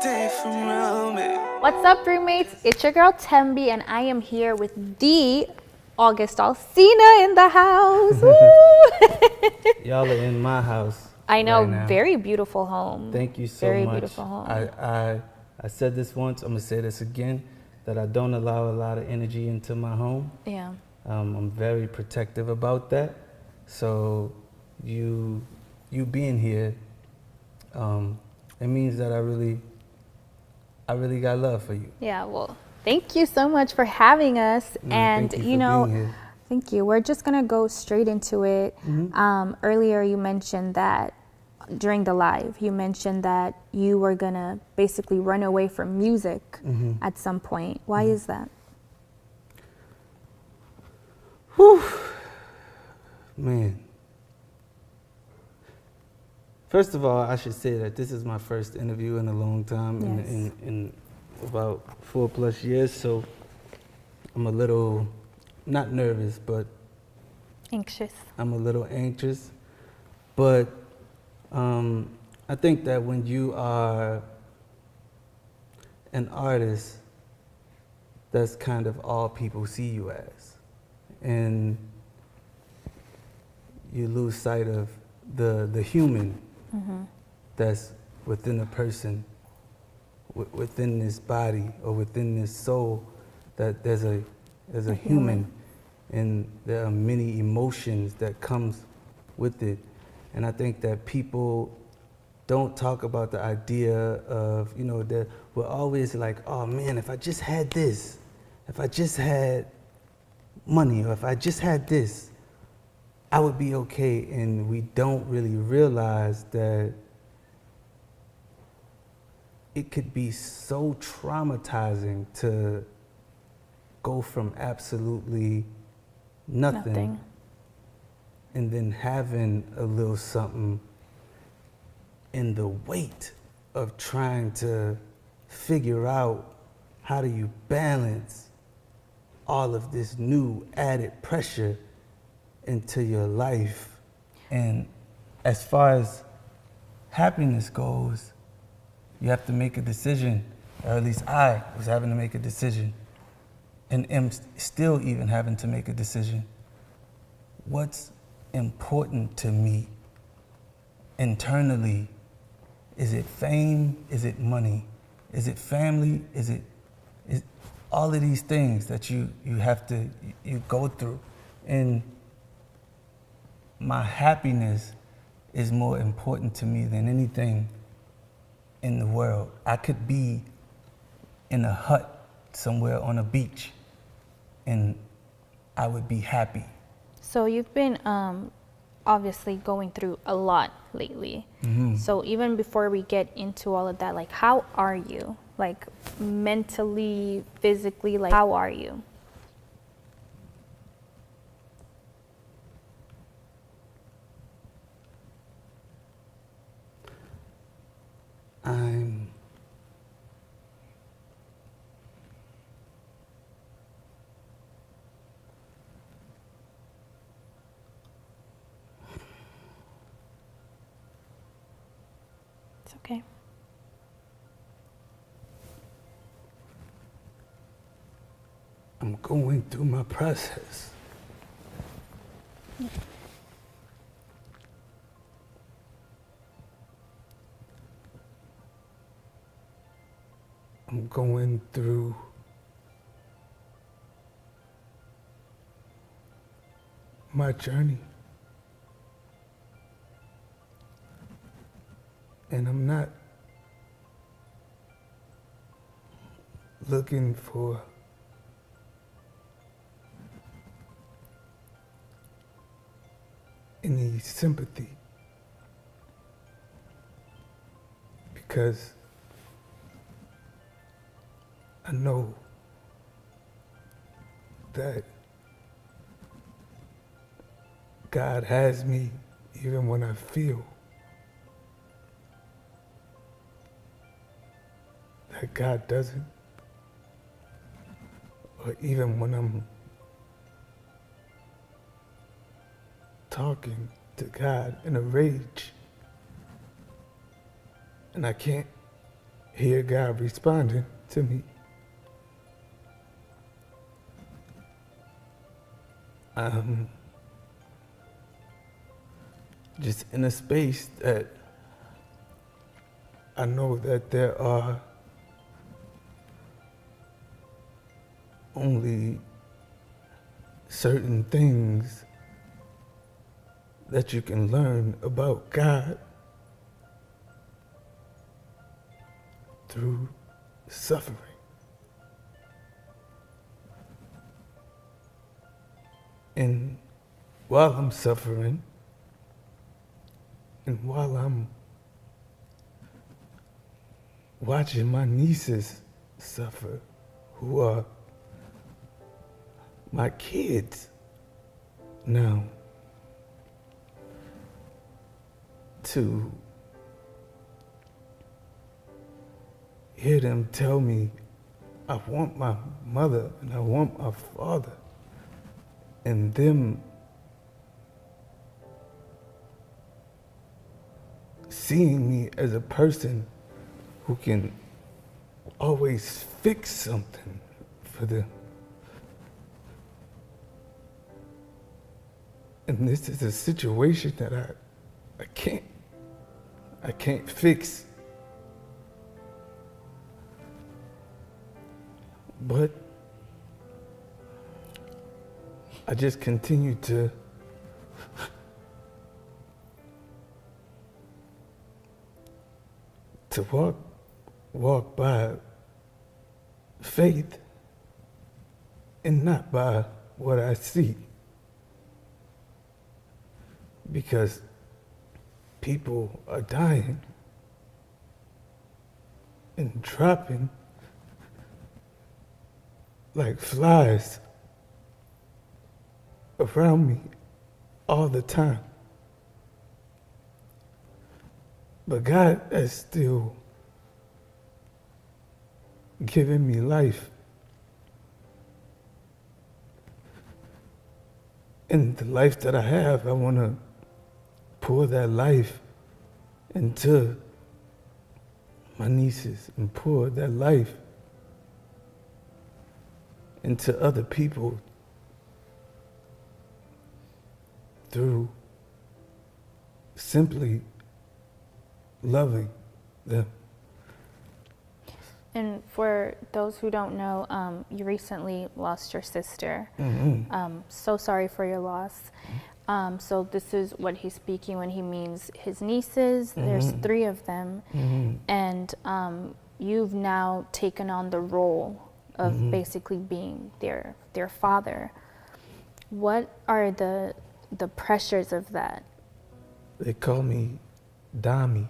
stay from around me. What's up, roommates? It's your girl Tembi, and I am here with the August Alsina in the house. Y'all are in my house. I know, right now. very beautiful home. Thank you so very much. Beautiful home. I said this once, I'm gonna say this again, that I don't allow a lot of energy into my home. Yeah. I'm very protective about that. So you being here, it means that I really got love for you. Yeah, well, thank you so much for having us. No, and thank you for being here. Thank you. We're just gonna go straight into it. Earlier you mentioned that during the live, you mentioned that you were gonna basically run away from music at some point. Why is that? Whew. Man. First of all, I should say that this is my first interview in a long time, Yes. in about 4+ years, so I'm a little, not nervous, but Anxious. I'm a little anxious. But I think that when you are an artist, that's kind of all people see you as. And you lose sight of the human that's within a person, within this body or within this soul, that there's a human, and there are many emotions that comes with it. And I think that people don't talk about the idea of, that we're always like, oh man, if I just had this, if I just had money, or if I just had this, I would be okay. And we don't really realize that it could be so traumatizing to go from absolutely nothing. And then having a little something, and the weight of trying to figure out how do you balance all of this new added pressure into your life. And as far as happiness goes, you have to make a decision, or at least I was having to make a decision, and am still even having to make a decision. What's important to me internally? Is it fame? Is it money? Is it family? Is all of these things that you have to go through? And my happiness is more important to me than anything in the world. I could be in a hut somewhere on a beach and I would be happy. So you've been obviously going through a lot lately. So even before we get into all of that, like, how are you? Like, mentally, physically, like, how are you? It's okay. I'm going through my process. I'm going through my journey. And I'm not looking for any sympathy, because I know that God has me even when I feel that God doesn't, or even when I'm talking to God in a rage and I can't hear God responding to me. I'm just in a space that I know that there are only certain things that you can learn about God through suffering. And while I'm suffering, and while I'm watching my nieces suffer, who are my kids now, to hear them tell me, I want my mother and I want my father, and them seeing me as a person who can always fix something for them. And this is a situation that I can't fix. But I just continue to walk by faith and not by what I see. Because people are dying and dropping like flies around me all the time. But God has still given me life. And the life that I have, I want to pour that life into my nieces and pour that life into other people through simply loving them. And for those who don't know, you recently lost your sister. So sorry for your loss. So this is what he's speaking when he means his nieces. There's 3 of them. And you've now taken on the role of basically being their father. What are the pressures of that? They call me Dami.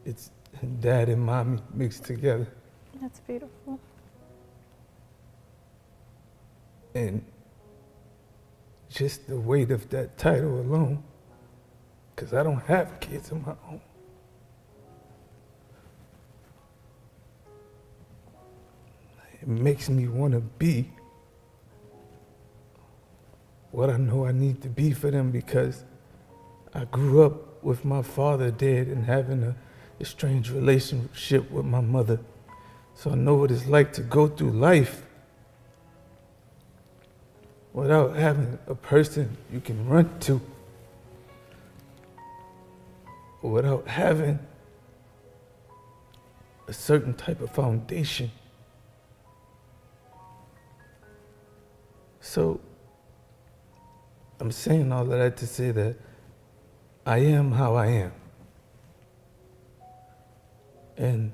It's dad and mommy mixed together. That's beautiful. And just the weight of that title alone, because I don't have kids of my own. It makes me want to be what I know I need to be for them, because I grew up with my father dead and having a strange relationship with my mother. So I know what it's like to go through life without having a person you can run to, or without having a certain type of foundation. So I'm saying all of that to say that I am how I am. And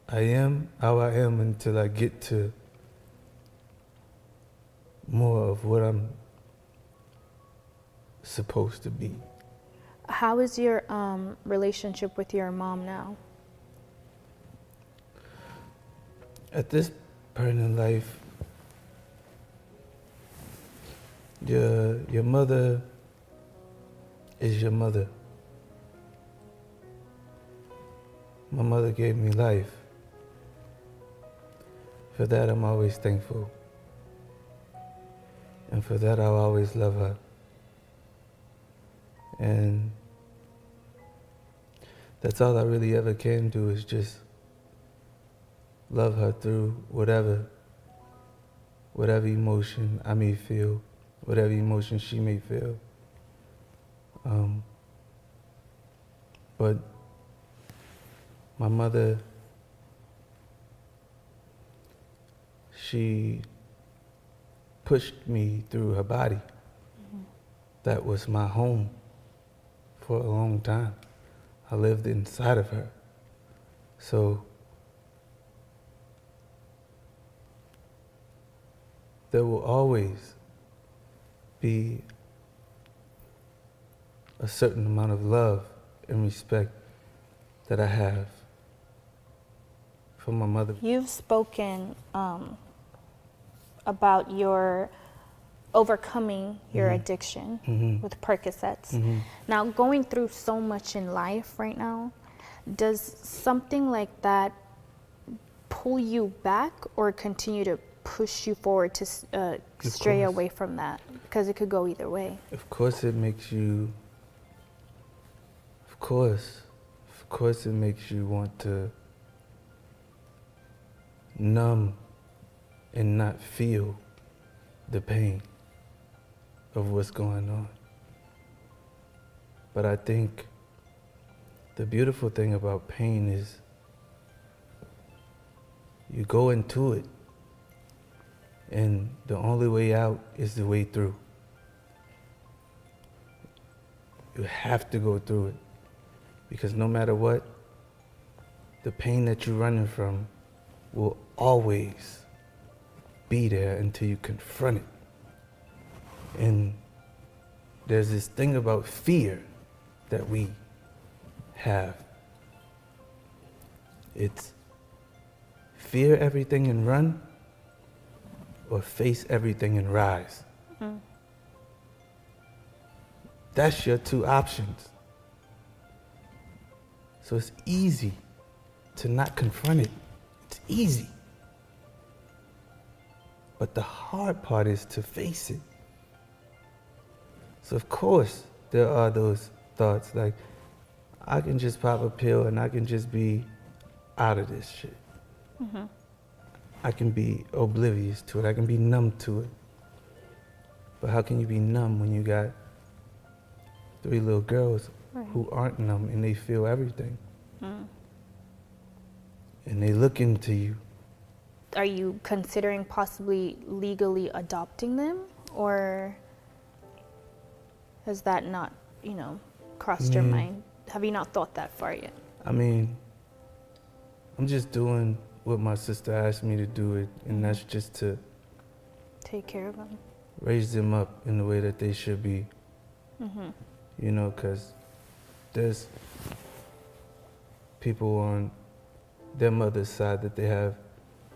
I am how I am until I get to more of what I'm supposed to be. How is your relationship with your mom now? At this point in life, your mother is your mother. My mother gave me life. For that, I'm always thankful. And for that, I'll always love her. And that's all I really ever can do, is just love her through whatever emotion I may feel, whatever emotion she may feel. But my mother, she pushed me through her body. That was my home for a long time. I lived inside of her. So there will always be a certain amount of love and respect that I have for my mother. You've spoken about your overcoming your addiction with Percocets. Now, going through so much in life right now, does something like that pull you back or continue to push you forward to stray away from that? Because it could go either way. Of course it makes you, of course it makes you want to numb and not feel the pain of what's going on. But I think the beautiful thing about pain is you go into it and the only way out is the way through. You have to go through it because no matter what, the pain that you're running from will always be there until you confront it. And there's this thing about fear that we have. It's fear everything and run, or face everything and rise. That's your two options. So it's easy to not confront it. It's easy. But the hard part is to face it. So of course, there are those thoughts like, I can just pop a pill and I can just be out of this shit. I can be oblivious to it. I can be numb to it. But how can you be numb when you got 3 little girls who aren't numb and they feel everything? And they look into you. Are you considering possibly legally adopting them, or has that not, crossed your mind? Have you not thought that far yet? I mean, I'm just doing what my sister asked me to do it, and that's just to take care of them, raise them up in the way that they should be. Because there's people on their mother's side that they have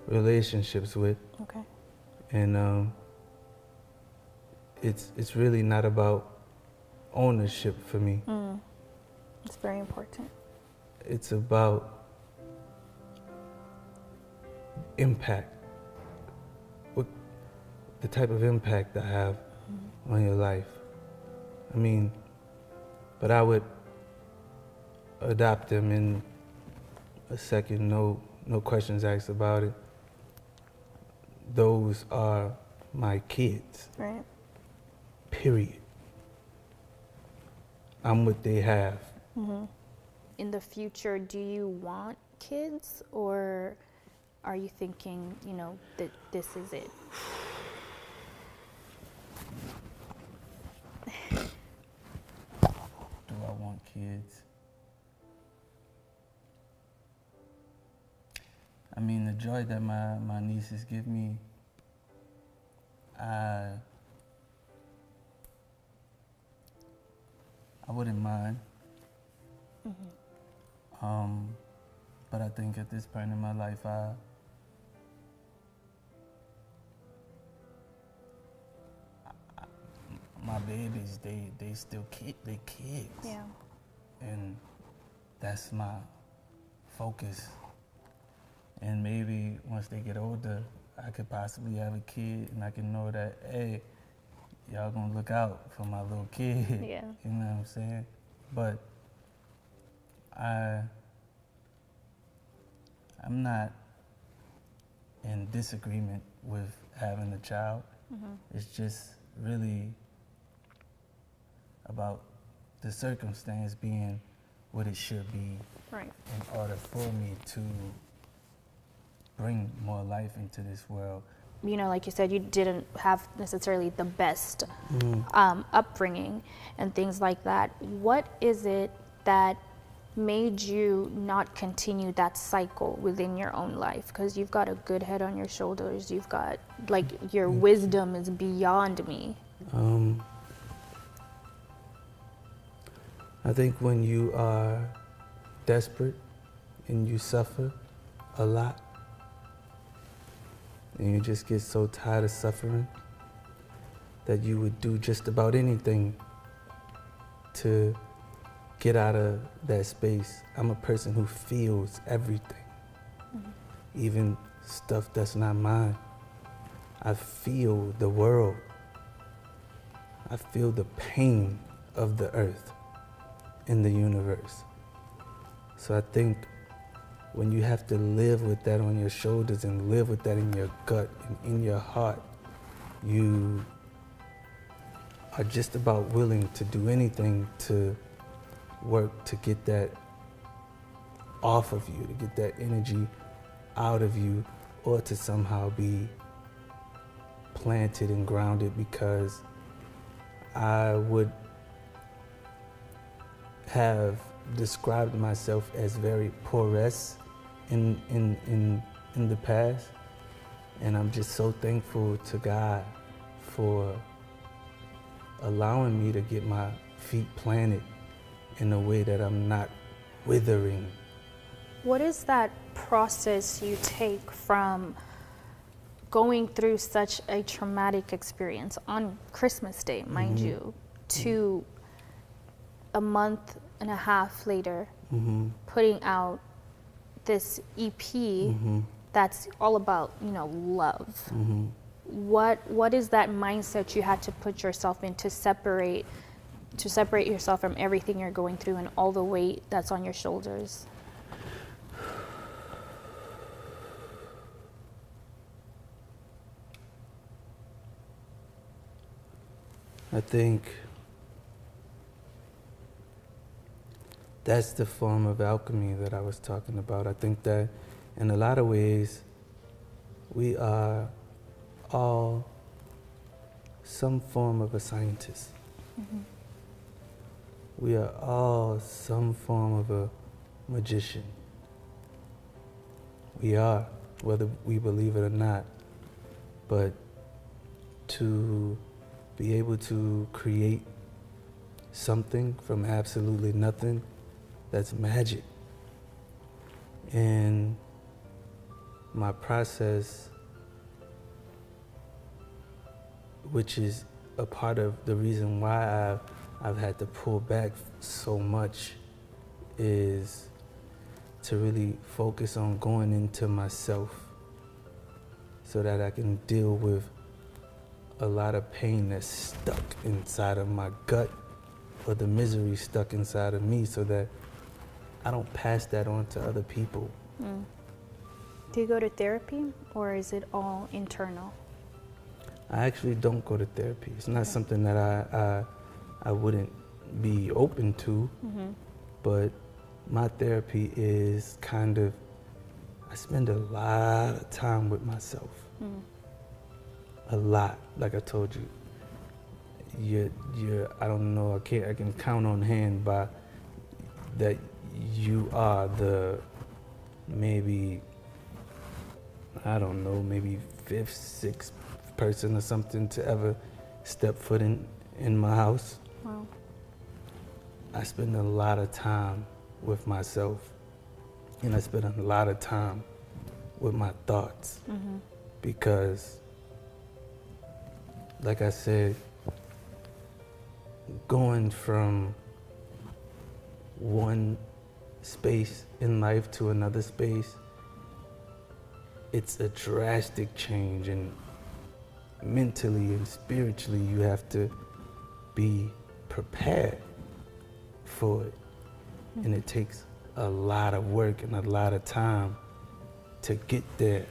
relationships with. Okay. And it's really not about ownership for me. It's very important. It's about impact. What the type of impact I have on your life. I mean, but I would adopt them in a second, no questions asked about it. Those are my kids. Right. Period. I'm what they have. In the future, do you want kids, or are you thinking, that this is it? Do I want kids? I mean, the joy that my nieces give me, I wouldn't mind. But I think at this point in my life, my babies, they still they kids. Yeah. And that's my focus. And maybe once they get older, I could possibly have a kid and I can know that, hey, y'all gonna look out for my little kid. Yeah. You know what I'm saying? But I'm not in disagreement with having a child. It's just really about the circumstance being what it should be Right. in order for me to bring more life into this world. You know, like you said, you didn't have necessarily the best upbringing and things like that. What is it that made you not continue that cycle within your own life? Because you've got a good head on your shoulders. You've got, like, your wisdom is beyond me. I think when you are desperate and you suffer a lot, and you just get so tired of suffering that you would do just about anything to get out of that space. I'm a person who feels everything, even stuff that's not mine. I feel the world. I feel the pain of the earth and the universe. So I think when you have to live with that on your shoulders and live with that in your gut and in your heart, you are just about willing to do anything to work to get that off of you, to get that energy out of you, or to somehow be planted and grounded, because I would have described myself as very porous in the past, and I'm just so thankful to God for allowing me to get my feet planted in a way that I'm not withering. What is that process you take from going through such a traumatic experience on Christmas Day, mind you, to a month and a half later putting out this EP that's all about, you know, love? What is that mindset you had to put yourself in to separate yourself from everything you're going through and all the weight that's on your shoulders? I think that's the form of alchemy that I was talking about. I think that in a lot of ways, we are all some form of a scientist. We are all some form of a magician. We are, whether we believe it or not. But to be able to create something from absolutely nothing, that's magic. And my process, which is a part of the reason why I've had to pull back so much, is to really focus on going into myself so that I can deal with a lot of pain that's stuck inside of my gut, or the misery stuck inside of me, so that I don't pass that on to other people. Do you go to therapy, or is it all internal? I actually don't go to therapy. It's not something that I wouldn't be open to, but my therapy is kind of, I spend a lot of time with myself. A lot, like I told you. I don't know, I can count on hand by that you are the maybe, I don't know, maybe 5th, 6th person or something to ever step foot in my house. Wow. I spend a lot of time with myself, and I spend a lot of time with my thoughts, because, like I said, going from one space in life to another space, it's a drastic change, and mentally and spiritually you have to be prepared for it. And it takes a lot of work and a lot of time to get there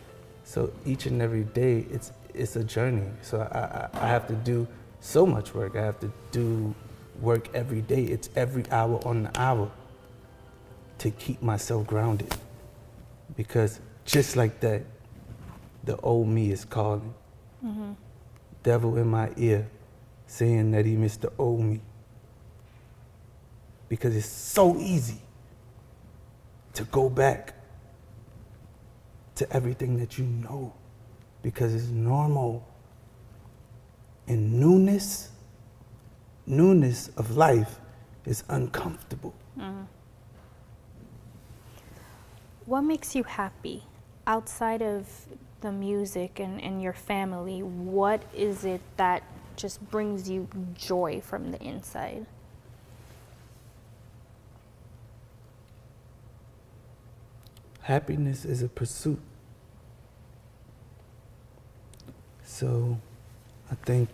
So each and every day, it's a journey. So I have to do so much work. I have to do work every day. It's every hour on the hour to keep myself grounded. Because just like that, the old me is calling. Mm-hmm. Devil in my ear saying that he missed the old me. Because it's so easy to go back to everything that you know, because it's normal. And newness of life is uncomfortable. Mm. What makes you happy outside of the music and your family? What is it that just brings you joy from the inside? Happiness is a pursuit. So I think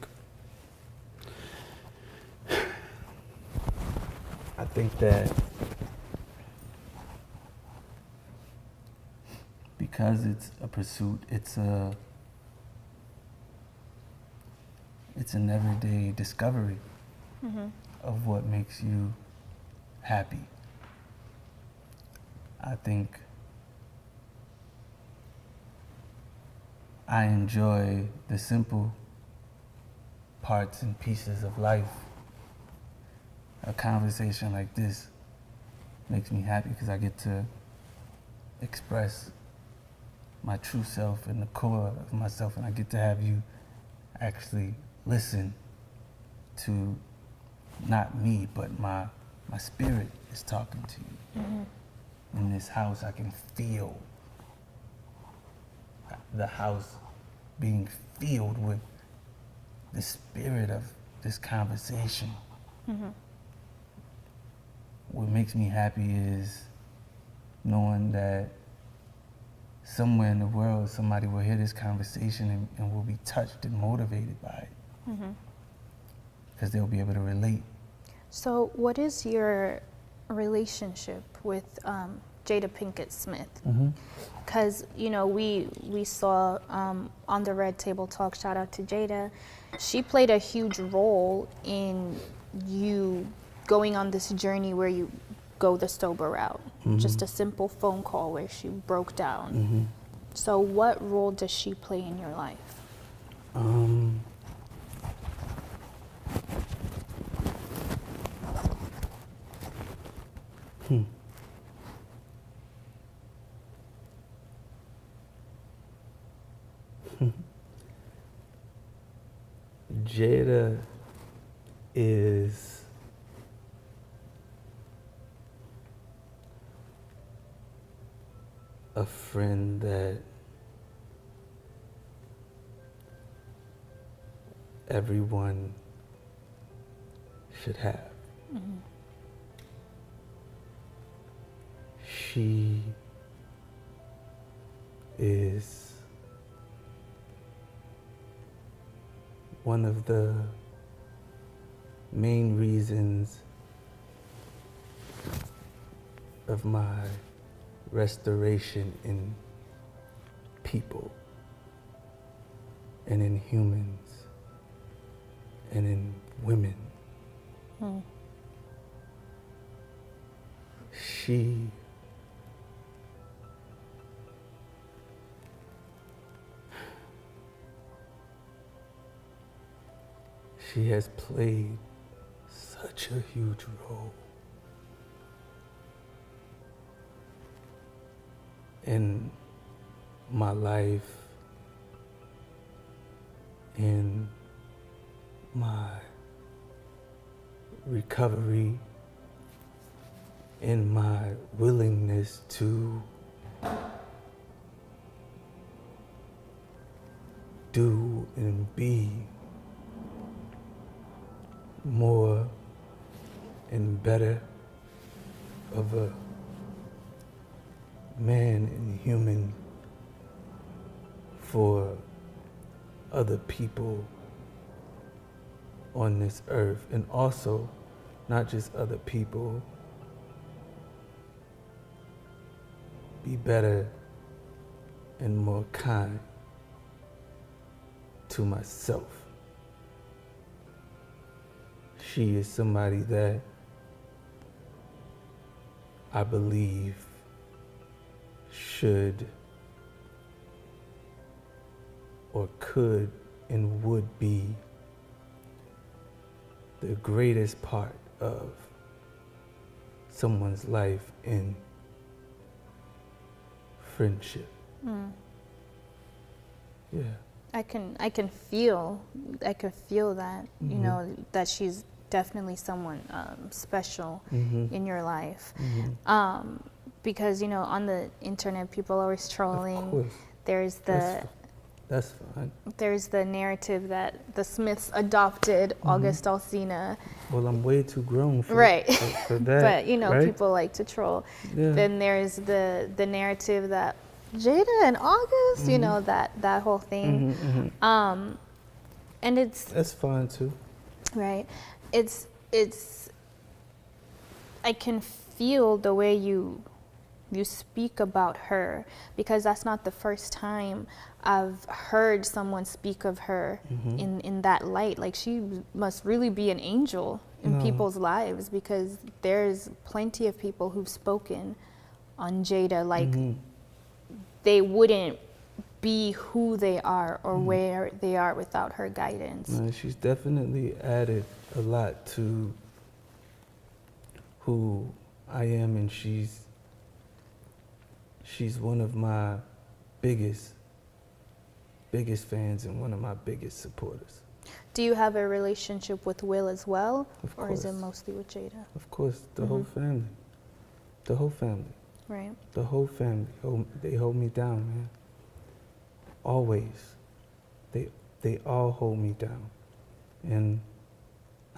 that because it's a pursuit, it's an everyday discovery of what makes you happy. I think I enjoy the simple parts and pieces of life. A conversation like this makes me happy because I get to express my true self and the core of myself, and I get to have you actually listen to not me, but my spirit is talking to you. Mm-hmm. In this house, I can feel the house being filled with the spirit of this conversation. Mm-hmm. What makes me happy is knowing that somewhere in the world somebody will hear this conversation and will be touched and motivated by it. Because they'll be able to relate. So what is your relationship with Jada Pinkett Smith? Because, you know, we saw on the Red Table Talk, shout out to Jada, she played a huge role in you going on this journey where you go the sober route. Just a simple phone call where she broke down. So what role does she play in your life? Jada is a friend that everyone should have. She is one of the main reasons of my restoration in people and in humans and in women. She has played such a huge role in my life, in my recovery, in my willingness to do and be more and better of a man and human for other people on this earth, and also not just other people, be better and more kind to myself. She is somebody that I believe should or could and would be the greatest part of someone's life in friendship. Yeah. I can feel that, you know, that she's definitely someone special in your life. Because, you know, on the internet, people are always trolling. Of course. There's the that's fine. There's the narrative that the Smiths adopted August Alsina. Well, I'm way too grown for, right. for that. But, you know, right? people like to troll. Yeah. Then there's the narrative that Jada and August, you know, that whole thing. And that's fine too. Right. It's I can feel the way you speak about her, because that's not the first time I've heard someone speak of her in that light. Like, she must really be an angel in people's lives, because there's plenty of people who've spoken on Jada like they wouldn't be who they are or where they are without her guidance. No, she's definitely added a lot to who I am, and she's one of my biggest fans and one of my biggest supporters. Do you have a relationship with Will as well? Of or course. is it mostly with Jada? Of course, the whole family. The whole family. Right. The whole family. They hold me down, man. Always. They all hold me down. And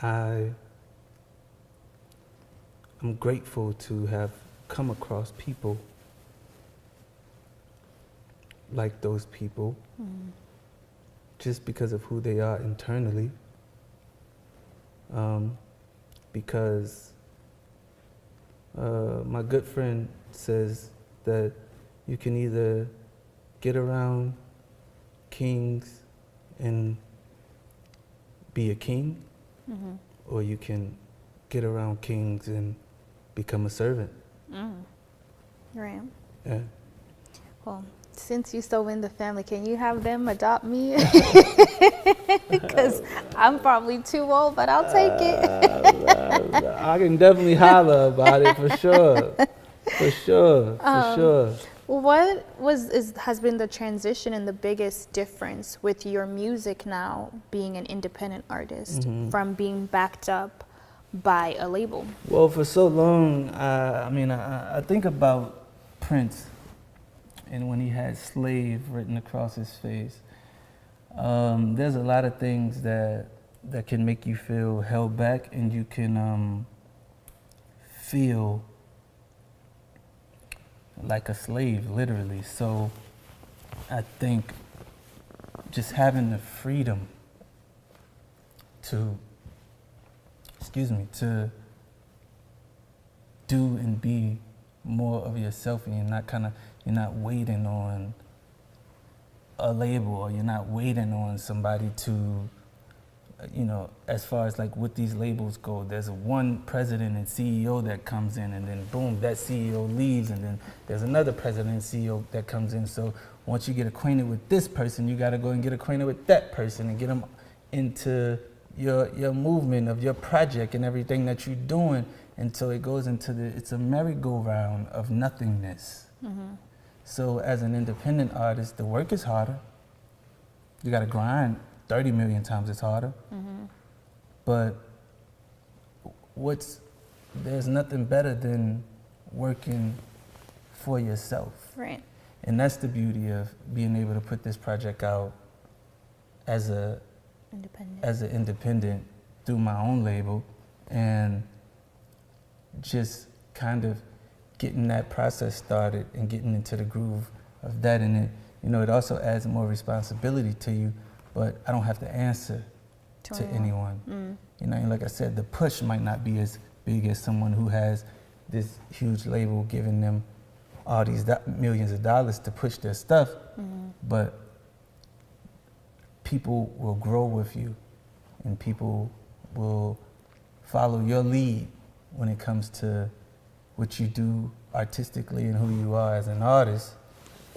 I'm grateful to have come across people like those people, just because of who they are internally. Because my good friend says that you can either get around kings and be a king, or you can get around kings and become a servant. Right. Yeah. Well, since you're so in the family, can you have them adopt me? Because I'm probably too old, but I'll take it. I can definitely holler about it for sure. For sure. For sure. What has been the transition and the biggest difference with your music now, being an independent artist, from being backed up by a label? Well, for so long, I think about Prince, and when he had slave written across his face. There's a lot of things that can make you feel held back, and you can feel like a slave, literally. So I think just having the freedom to do and be more of yourself, and you're not waiting on a label, or you're not waiting on somebody to, as far as like what these labels go, there's one president and CEO that comes in, and then boom, that CEO leaves, and then there's another president and CEO that comes in. So once you get acquainted with this person, you got to go and get acquainted with that person and get them into your movement of your project and everything that you're doing. And so it goes into it's a merry-go-round of nothingness. So as an independent artist, the work is harder. You got to grind 30 million times as harder. But there's nothing better than working for yourself. Right. And that's the beauty of being able to put this project out as an independent through my own label, and just kind of getting that process started and getting into the groove of that. And it also adds more responsibility to you, but I don't have to answer to anyone. And like I said, the push might not be as big as someone who has this huge label giving them all these millions of dollars to push their stuff, but people will grow with you, and people will follow your lead when it comes to what you do artistically and who you are as an artist.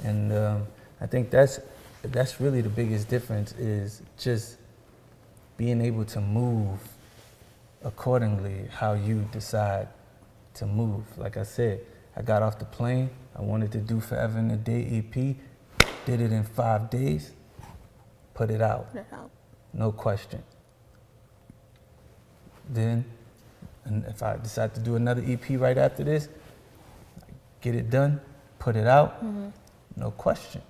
And I think that's really the biggest difference, is just being able to move accordingly how you decide to move. Like I said, I got off the plane, I wanted to do Forever in a Day EP, did it in 5 days, put it out. No question. Then, and if I decide to do another EP right after this, get it done, put it out, no question.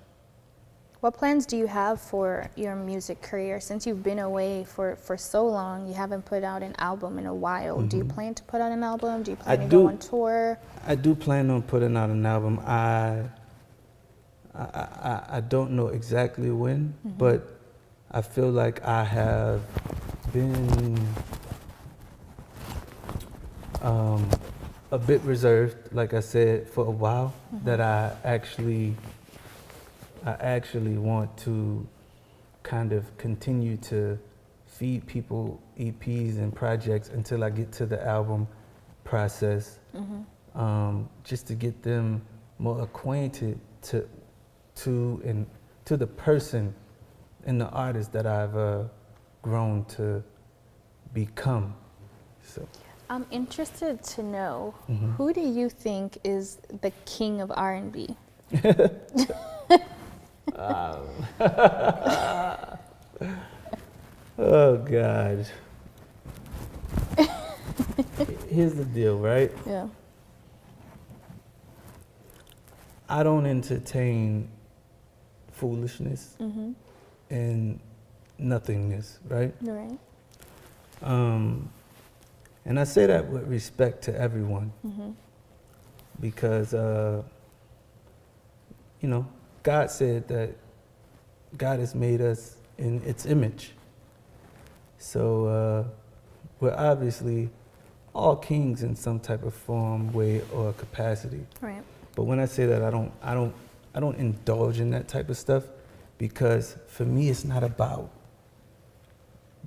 What plans do you have for your music career? Since you've been away for so long, you haven't put out an album in a while. Do you plan to put out an album? Do you plan to go on tour? I do plan on putting out an album. I don't know exactly when, but I feel like I have been a bit reserved, like I said, for a while, that I actually want to kind of continue to feed people EPs and projects until I get to the album process, just to get them more acquainted to the person and the artist that I've grown to become. So I'm interested to know, who do you think is the king of R&B? Oh God. Here's the deal, right? Yeah. I don't entertain foolishness and nothingness, right? Right. And I say that with respect to everyone, because you know, God said that God has made us in its image. So we're obviously all kings in some type of form, way, or capacity. Right. But when I say that, I don't indulge in that type of stuff, because for me it's not about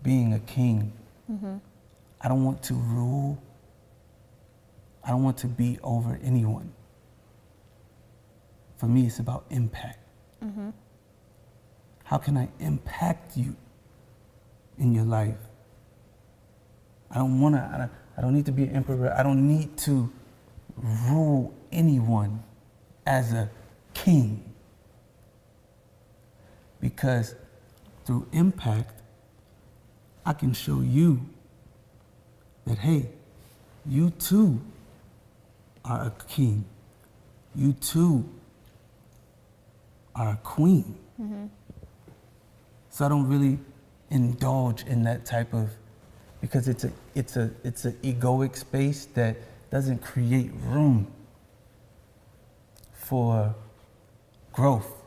being a king. I don't want to rule. I don't want to be over anyone. For me, it's about impact. How can I impact you in your life? I don't need to be an emperor. I don't need to rule anyone as a king. Because through impact, I can show you that, hey, you too are a king. You too are a queen. So I don't really indulge in that type of, because it's a egoic space that doesn't create room for growth.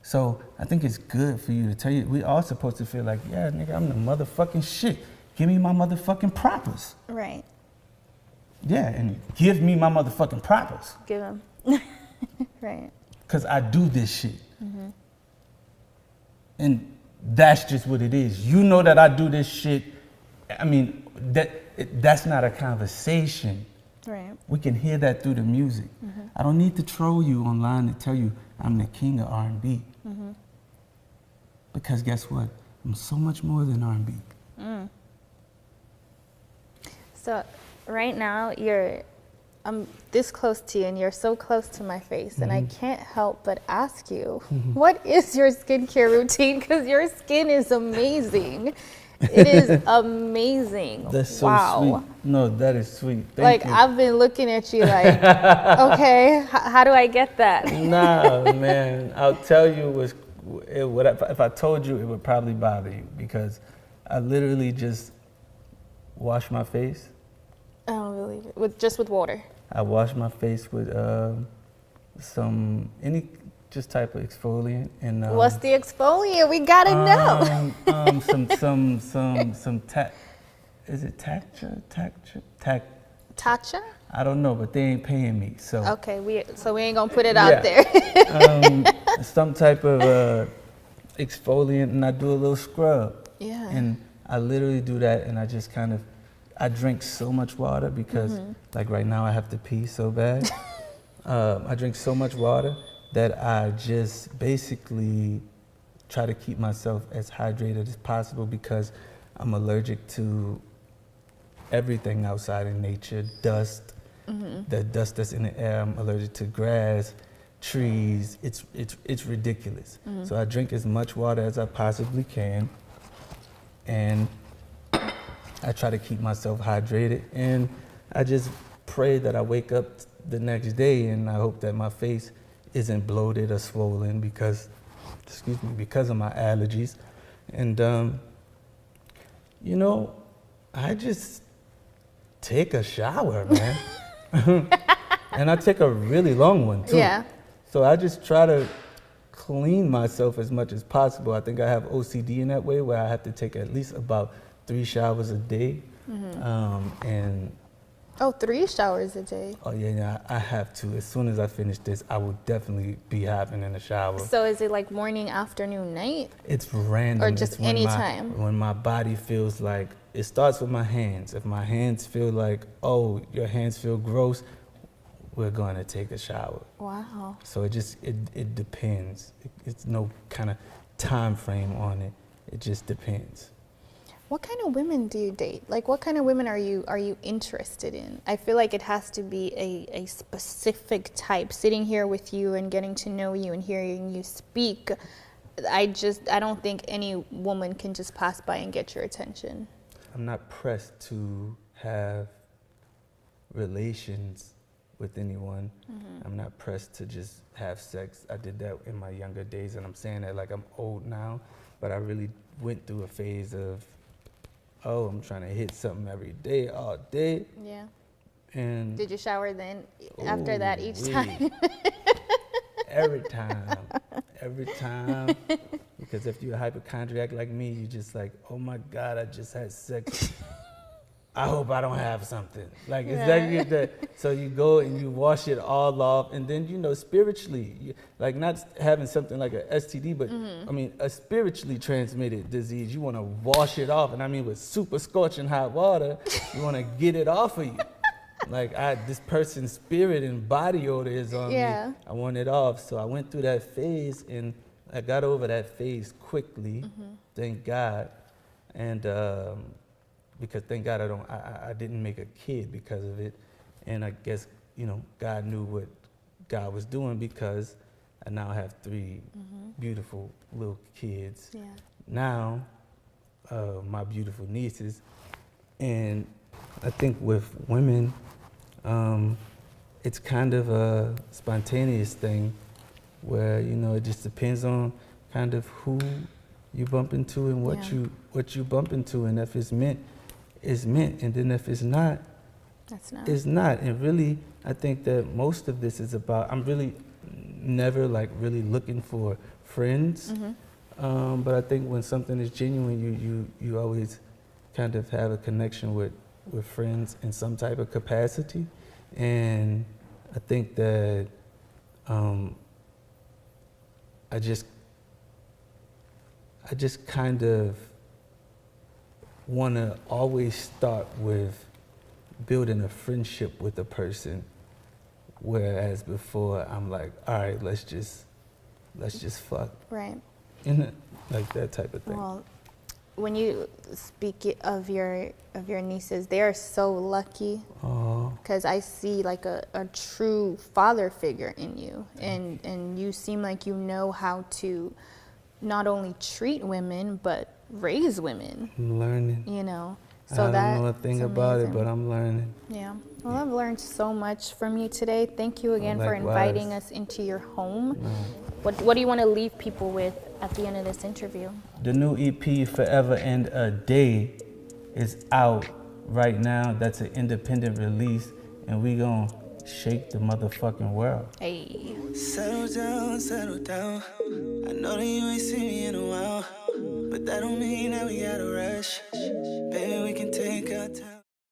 So I think it's good for you to tell you, we are supposed to feel like, yeah, nigga, I'm the motherfucking shit. Give me my motherfucking propers. Right. Yeah, and give me my motherfucking propers. Give them. Right. Because I do this shit. And that's just what it is. You know that I do this shit. I mean, that's not a conversation. Right. We can hear that through the music. I don't need to troll you online to tell you I'm the king of R&B. Because guess what? I'm so much more than R&B. So right now I'm this close to you and you're so close to my face, and I can't help but ask you, what is your skincare routine? Because your skin is amazing. It is amazing. That's so wow. sweet. No, that is sweet. Thank you. I've been looking at you like, okay, how do I get that? Nah, man. I'll tell you, if I told you, it would probably bother you, because I literally just wash my face. I don't believe it. Just with water? I wash my face with any type of exfoliant, and what's the exfoliant? We gotta know. Some is it Tatcha? I don't know, but they ain't paying me. So okay, we ain't gonna put it out there. Some type of exfoliant, and I do a little scrub. Yeah. And I literally do that, and I just kind of, I drink so much water because, like right now, I have to pee so bad. I drink so much water that I just basically try to keep myself as hydrated as possible because I'm allergic to everything outside in nature, dust, the dust that's in the air. I'm allergic to grass, trees. It's ridiculous. So I drink as much water as I possibly can, and I try to keep myself hydrated, and I just pray that I wake up the next day and I hope that my face isn't bloated or swollen because of my allergies. And you know, I just take a shower, man. And I take a really long one too. Yeah. So I just try to clean myself as much as possible. I think I have OCD in that way where I have to take at least about 3 showers a day. And 3 showers a day. oh yeah, I have to. As soon as I finish this, I will definitely be hopping in the shower. So is it like morning, afternoon, night? It's random. Or just any time? When my body feels like, it starts with my hands. If my hands feel like, oh, your hands feel gross, we're going to take a shower. Wow. So it depends. It's no kind of time frame on it. It just depends. What kind of women do you date? Like, what kind of women are you interested in? I feel like it has to be a specific type. Sitting here with you and getting to know you and hearing you speak, I don't think any woman can just pass by and get your attention. I'm not pressed to have relations with anyone. I'm not pressed to just have sex. I did that in my younger days, and I'm saying that like I'm old now, but I really went through a phase of, oh, I'm trying to hit something every day, all day. Yeah. And did you shower then after that each time? Every time. Because if you're a hypochondriac like me, you just like, oh my God, I just had sex. I hope I don't have something. Like, exactly that. So you go and you wash it all off, and then, you know, spiritually, like not having something like a STD, but I mean, a spiritually transmitted disease, you want to wash it off. And I mean, with super scorching hot water, you want to get it off of you. Like, this person's spirit and body odor is on me. I want it off. So I went through that phase, and I got over that phase quickly, thank God. And, because thank God I didn't make a kid because of it. And I guess, you know, God knew what God was doing because I now have 3 beautiful little kids. Yeah. Now, my beautiful nieces. And I think with women, it's kind of a spontaneous thing where, you know, it just depends on kind of who you bump into and what you bump into, and if it's meant, it's meant, and then if it's not, it's not. And really, I think that most of this is about, I'm really never like really looking for friends, but I think when something is genuine, you always kind of have a connection with friends in some type of capacity. And I think that I just kind of want to always start with building a friendship with a person, whereas before I'm like, all right, let's just fuck. Right. Like that type of thing. Well, when you speak of your nieces, they are so lucky because I see like a true father figure in you, and you seem like you know how to not only treat women but raise women. I'm learning. You know, so I don't know a thing about it, but I'm learning. Yeah. Well, I've learned so much from you today. Thank you again for inviting us into your home. What do you want to leave people with at the end of this interview? The new EP, Forever and a Day, is out right now. That's an independent release, and we gonna shake the motherfucking world. Hey. Settle down, settle down. I know that you ain't seen me in a while, but that don't mean that we gotta rush. Baby, we can take our time.